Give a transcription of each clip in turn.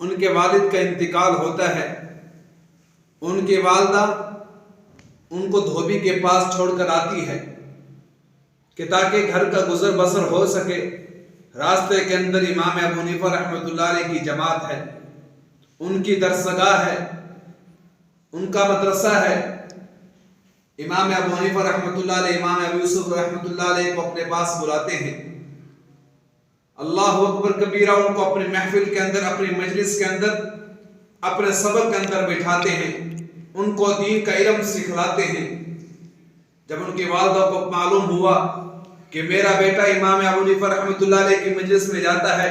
ان کے والد کا انتقال ہوتا ہے، ان کی والدہ ان کو دھوبی کے پاس چھوڑ کر آتی ہے کہ تاکہ گھر کا گزر بسر ہو سکے۔ راستے کے اندر امام ابو حنیفہ رحمۃ اللہ علیہ کی جماعت ہے، ان کی درسگاہ ہے، ان کا مدرسہ ہے۔ امام ابو حنیفہ رحمۃ اللہ علیہ امام ابو یوسف رحمۃ اللہ علیہ کو اپنے پاس بلاتے ہیں، اللہ اکبر کبیرہ، ان کو اپنی محفل کے اندر، اپنی مجلس کے اندر، اپنے سبق کے اندر بٹھاتے ہیں، ان کو دین کا علم سکھلاتے ہیں۔ جب ان کی والدہ کو معلوم ہوا کہ میرا بیٹا امام ابو حنیفہ رحمۃ اللہ علیہ کی مجلس میں جاتا ہے،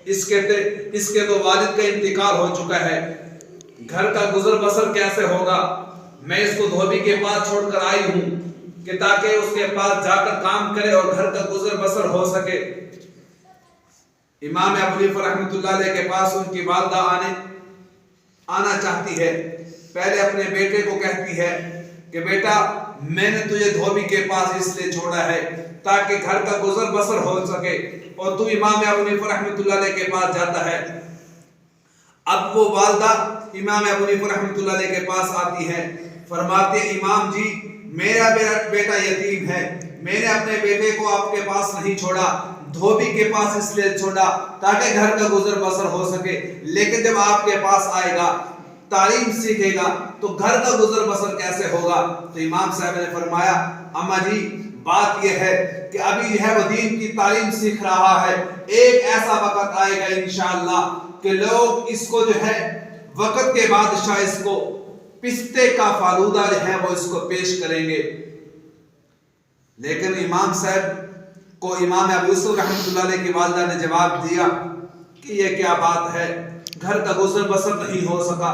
اس کے تو والد کا انتقال ہو چکا ہے، گھر کا گزر بسر کیسے ہوگا؟ میں اس کو دھوبی کے پاس چھوڑ کر آئی ہوں کہ تاکہ اس کے پاس جا کر کام کرے اور گھر کا گزر بسر ہو سکے۔ امام ابو حنیفہ رحمۃ اللہ علیہ کے پاس ان کی والدہ آنا چاہتی ہے، پہلے اپنے بیٹے کو کہتی ہے کہ بیٹا میں نے تجھے دھوبی کے پاس اس لیے چھوڑا ہے تاکہ گھر کا گزر بسر ہو سکے، اور تو امام ابو حنیفہ رحمۃ اللہ علیہ کے پاس جاتا ہے۔ اب وہ والدہ امام ابو حنیفہ رحمۃ اللہ علیہ کے پاس آتی ہے، فرماتے ہیں امام جی میرا بیٹا یتیم ہے، میں نے اپنے بیٹے کو آپ کے پاس نہیں چھوڑا، دھوبی کے پاس اس لیے چھوڑا تاکہ گھر کا گزر بسر ہو سکے، لیکن جب آپ کے پاس آئے گا، تعلیم سیکھے گا تو گھر کا گزر بسر کیسے ہوگا؟ تو امام صاحب نے فرمایا اماں جی بات یہ ہے کہ ابھی جو ہے وہ دین کی تعلیم سیکھ رہا ہے، ایک ایسا وقت آئے گا انشاءاللہ کہ لوگ اس کو جو ہے وقت کے بادشاہ اس کو پستے کا فالودہ جو ہے وہ اس کو پیش کریں گے۔ لیکن امام صاحب کو امام ابو یوسف رحمۃ اللہ علیہ کی والدہ نے جواب دیا کہ یہ کیا بات ہے، گھر کا گزر بسر نہیں ہو سکا،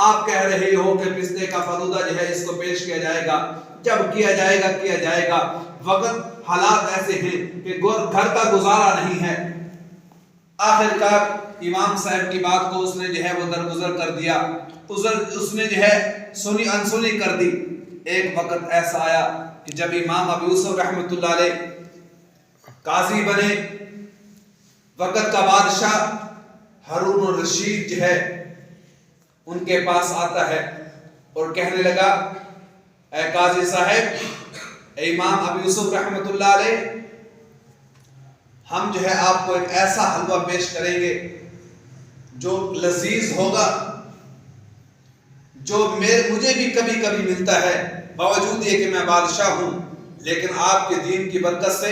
آپ کہہ رہے ہو کہ پستے کا فالودہ جو ہے اس کو پیش کیا جائے گا، جب کیا جائے گا، وقت حالات ایسے ہیں کہ گھر کا گزارا نہیں ہے۔ آخر کار امام صاحب کی بات کو اس نے جو ہے وہ درگزر کر دیا، اس نے جو ہے سنی انسنی کر دی۔ ایک وقت ایسا آیا کہ جب امام ابو یوسف رحمۃ اللہ علیہ قاضی بنے، وقت کا بادشاہ ہارون الرشید جو ہے ان کے پاس آتا ہے اور کہنے لگا اے قاضی صاحب، اے امام ابو یوسف رحمۃ اللہ علیہ، ہم جو ہے آپ کو ایک ایسا حلوہ پیش کریں گے جو لذیذ ہوگا، جو مجھے بھی کبھی کبھی ملتا ہے، باوجود یہ کہ میں بادشاہ ہوں، لیکن آپ کے دین کی برکت سے،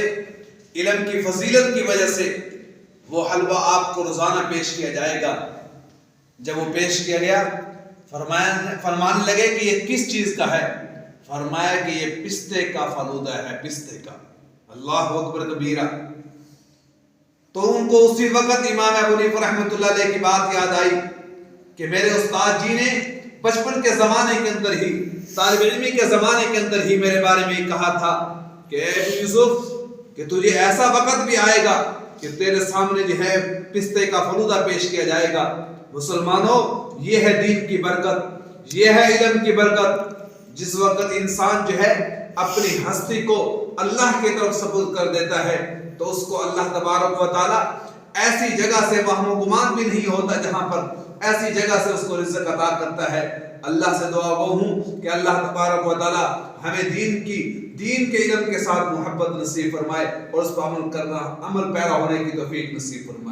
علم کی فضیلت کی وجہ سے وہ حلوہ آپ کو روزانہ پیش کیا جائے گا۔ جب وہ پیش کیا گیا فرمانے لگے کہ یہ کس چیز کا ہے؟ فرمایا کہ یہ پستے کا فالودہ ہے، پستے کا۔ اللہ اکبر کبیرہ۔ تو ان کو اسی وقت امام ابو حنیفہ رحمۃ اللہ علیہ کی بات یاد آئی کہ میرے استاد جی نے بچپن کے زمانے کے اندر ہی، طالب علمی کے زمانے کے اندر ہی میرے بارے میں کہا تھا کہ اے ابو یوسف کہ تجھے ایسا وقت بھی آئے گا کہ تیرے سامنے جو ہے پستے کا فالودہ پیش کیا جائے گا۔ مسلمانوں، یہ ہے دین کی برکت، یہ ہے علم کی برکت۔ جس وقت انسان جو ہے اپنی ہستی کو اللہ کی طرف سپرد کر دیتا ہے تو اس کو اللہ تبارک و تعالی ایسی جگہ سے وہم و گمان بھی نہیں ہوتا جہاں پر ایسی جگہ سے اس کو رزق عطا کرتا ہے۔ اللہ سے دعا گو ہوں کہ اللہ تبارک و تعالی ہمیں دین کے علم کے ساتھ محبت نصیب فرمائے اور اس پر عمل پیرا ہونے کی توفیق نصیب فرمائے۔